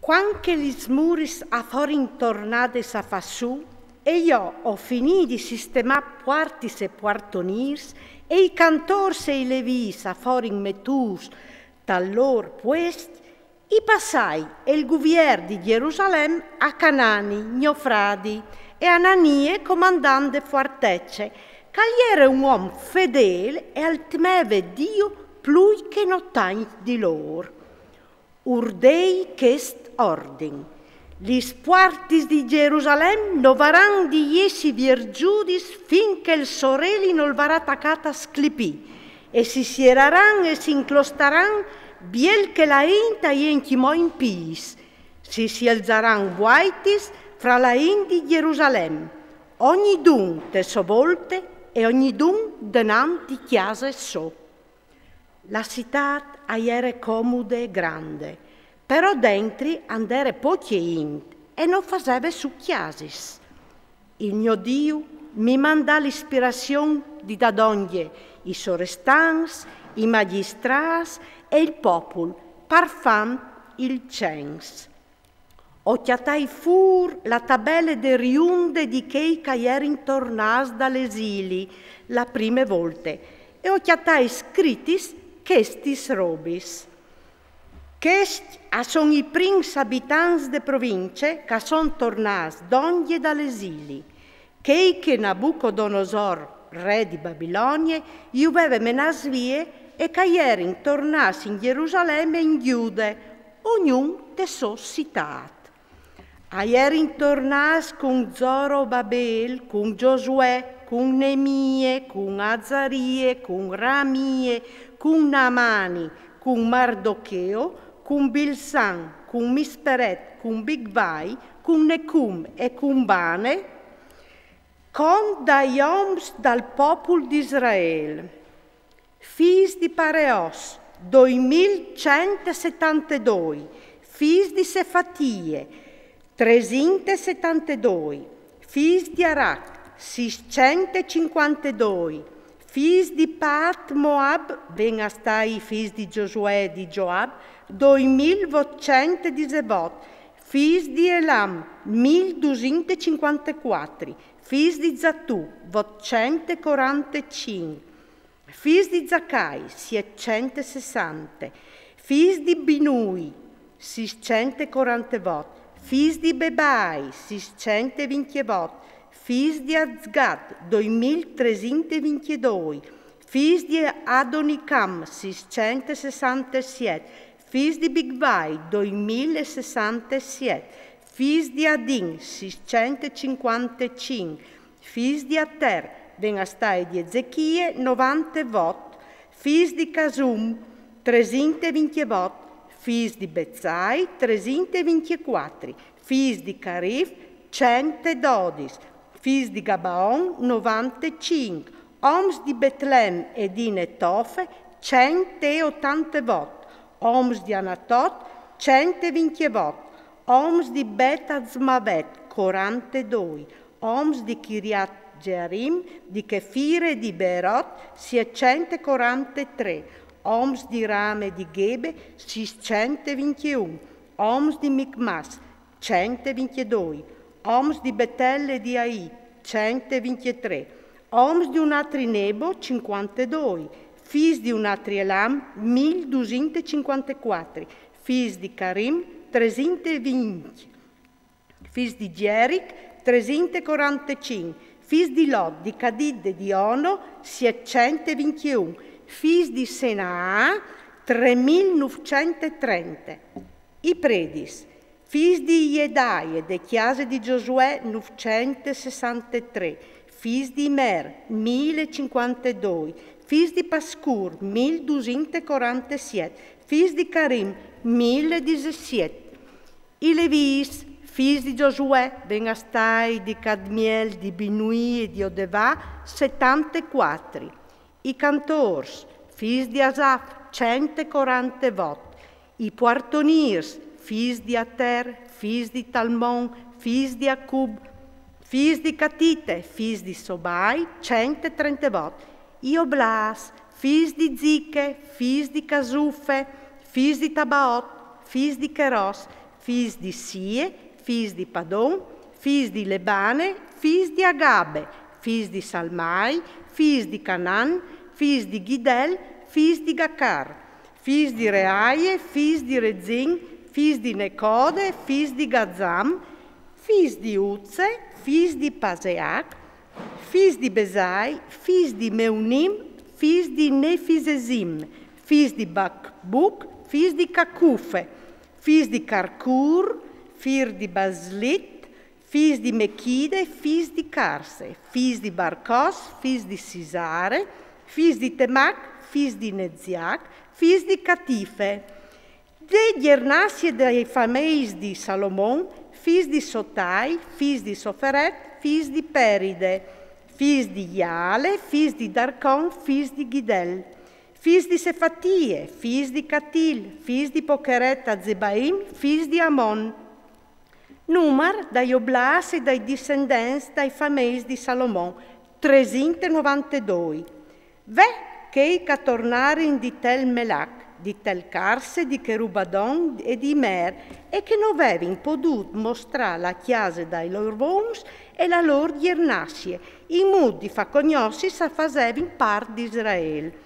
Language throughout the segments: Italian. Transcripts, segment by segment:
Quanche gli smuris a forin tornades a fassù, e io ho finito di sistemare quartis e quartonirs, e i cantors e i levis a forin metus tal lor puest, i passai e il guvier di Gerusalemme a Canani, Gnofradi, e Ananie, comandante fortecce, che era un uomo fedele e altemeve Dio più che notai di loro. Urdei chest ordin. Lis quartis di Gerusalemme non varan di essi virgiudis finché il sorelli non varà attaccata a sclipì, e si sieraran e si inclostaran biel che la inta ienchimo in pis. Si alzaran guaitis fra la in di Gerusalemme, ogni dun te so volte e ogni dun denanti chiase so. La città era comoda e grande, però dentri andare pochi int e non faceva su chiasis. Il mio Dio mi manda l'ispirazione di dadonje i sorestans, i magistrats e il popolo, par fam il cens. Ho chiatai fur la tabella de riunde di chei che erin tornas dall'esili la prime volte e ho chiatai scritis questis robis. Questi sono i prins abitants de province che son tornati d'ogni dall'esili, che Nabucodonosor, re di Babilonia, gli aveva menas vie e che erin tornati in Gerusalemme e in Giude, ognuno de so citat. Erin tornati con Zorobabel, con Giosuè, con Nemie, con Azarie, con Ramie, con Namani, con Mardocheo, con Bilsan, con Misperet, con Bigvai, con Necum e con Bane, con dai oms dal popolo di Israele. Fis di Pareos, 2172, fis di Sefatie, 372, fis di Arac, 652, fis di Pat Moab, ben astai fis di Giosuè e di Joab, 2817, fis di Elam, 1254, fis di Zattu, 845, fis di Zaccai, 760, fis di Binui, 648, fis di Bebai, 628, fis di Azgad, 2322, fis di Adonicam, 667, fis di Bigvai, 2067, fis di Adin, 655, fis di Ater, ben astai di Ezechie, 90 vot, fis di Casum, 328, fis di Bezzai, 324, fis di Carif, 112, fis di Gabaon, 95, oms di Betlem e di Netofe, 180 vot, oms di Anatot, 120 vot, oms di Bet Azmavet, 42, oms di Kiriat Jearim, di Kefire e di Beerot, 643, oms di Rame di Gebe, 621, oms di Micmas, 122, oms di Betel e di Ai, 123, oms di un altri Nebo, 52, fis di un altri Elam, 1254, fis di Karim, 320, fis di Jeric, 345, fis di Lod, di Cadid e di Ono, 621, fis di Senaa, 3930, i predis, fis di Iedai e de chiase di Giosuè, 963, fis di Mer, 1052, fis di Pascur, 1247, fis di Karim, 1017, i Levis, fis di Giosuè, ben astai di Cadmiel, di Binui e di Odevà, 74, i Cantors, fis di Asaf, 140 vot, i Quartonirs, fis di Ater, fis di Talmon, fis di Acub, fis di Catite, fis di Sobai, 130 vot, i Oblas, fis di Ziche, fis di Casufe, fis di Tabaot, fis di Keros, fils di Sie, fils di Padon, fils di Lebane, fils di Agabe, fils di Salmai, fils di Canaan, fils di Gidel, fils di Gacar, fils di Reaie, fils di Rezin, fils di Necode, fils di Gazam, fils di Uzze, fils di Paseac, fils di Besai, fils di Meunim, fils di Nefisesim, fils di Bakbuk, fils di Cacufe, fils di Carcur, fils di Baslit, fils di Mechide, fils di Carse, fils di Barcos, fils di Sisare, fils di Temac, fils di Neziac, fils di Catife. Degli Ernassi e dei fameis di Salomon, fils di Sotai, fils di Soferet, fils di Peride, fils di Iale, fils di Darcon, fils di Gidel, fils di Sefatie, fils di Catil, fils di Pocheret Zebaim, fils di Amon. Numar dai Oblas e dai discendenti dai fameis di Salomon, 392. Ve che tornarin di Tel Melac, di Tel Carse, di Cherubadon e di Mer, e che non avevano potuto mostrare la chiesa dai loro uomini e la loro iernassie, in modo di far conoscere se facevano parte di Israele.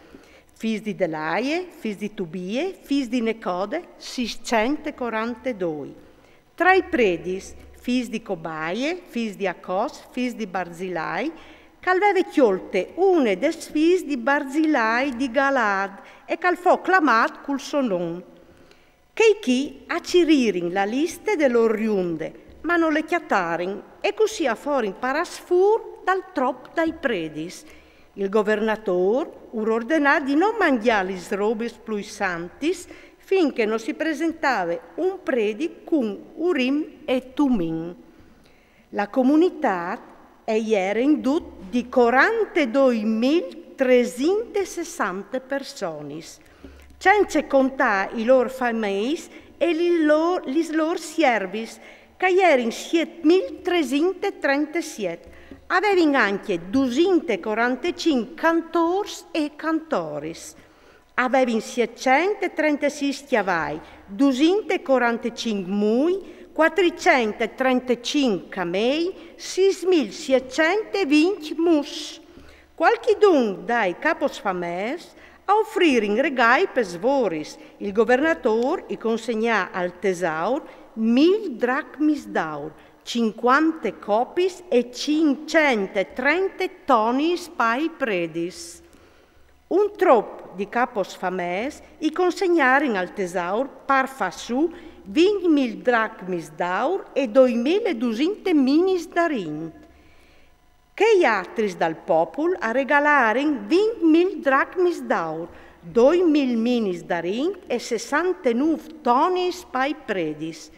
Fils di Delaie, fils di Tubie, fils di Necode, 642. Tra i predis, fils di Cobaie, fils di Acos, fils di Barzilai, calveve chiolte une des fils di Barzilai di Galad e cal fo clamat col suo nome. Che chi acciririn la lista de loro riunde, ma non le chiatarin, e così a fuori parasfur dal trop dai predis. Il governatore ordinò di non mangiare le robes più santis finché non si presentava un predi con Urim e Tumim. La comunità era indotto di 42.360 persone, senza contare i loro famiglie e i loro servis, che erano 7.337. Avevano anche 245 cantori e cantori. Avevano 736 schiavai, 245 mui, 435 camei, 6.620 mus. Qualchidun dai caposfamers a offrire in regali per svoris. Il governatore gli consegnò al tesauro 1.000 dracmis d'aur, 50 copis e 530 tonni spai predis. Un trop di caposfamers gli consegnarono al tesauro par fassù 20.000 dracmis d'aur e 2.200 minis d'arin. Che gli altri dal popolo a regalaren 20.000 dracmis d'aur, 2.000 minis d'arin e 69 tonni spai predis.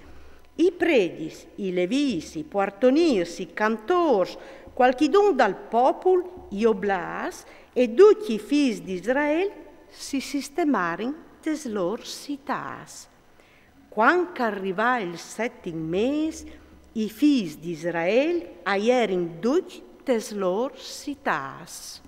I predis, i levis, i portonirs, i cantors, qualchidun dal popolo, i oblas e tutti i figli di Israele si sistemarono des lor cittàs. Quando arrivò il 7° mese, i figli di Israele erano tutti des lor cittàs.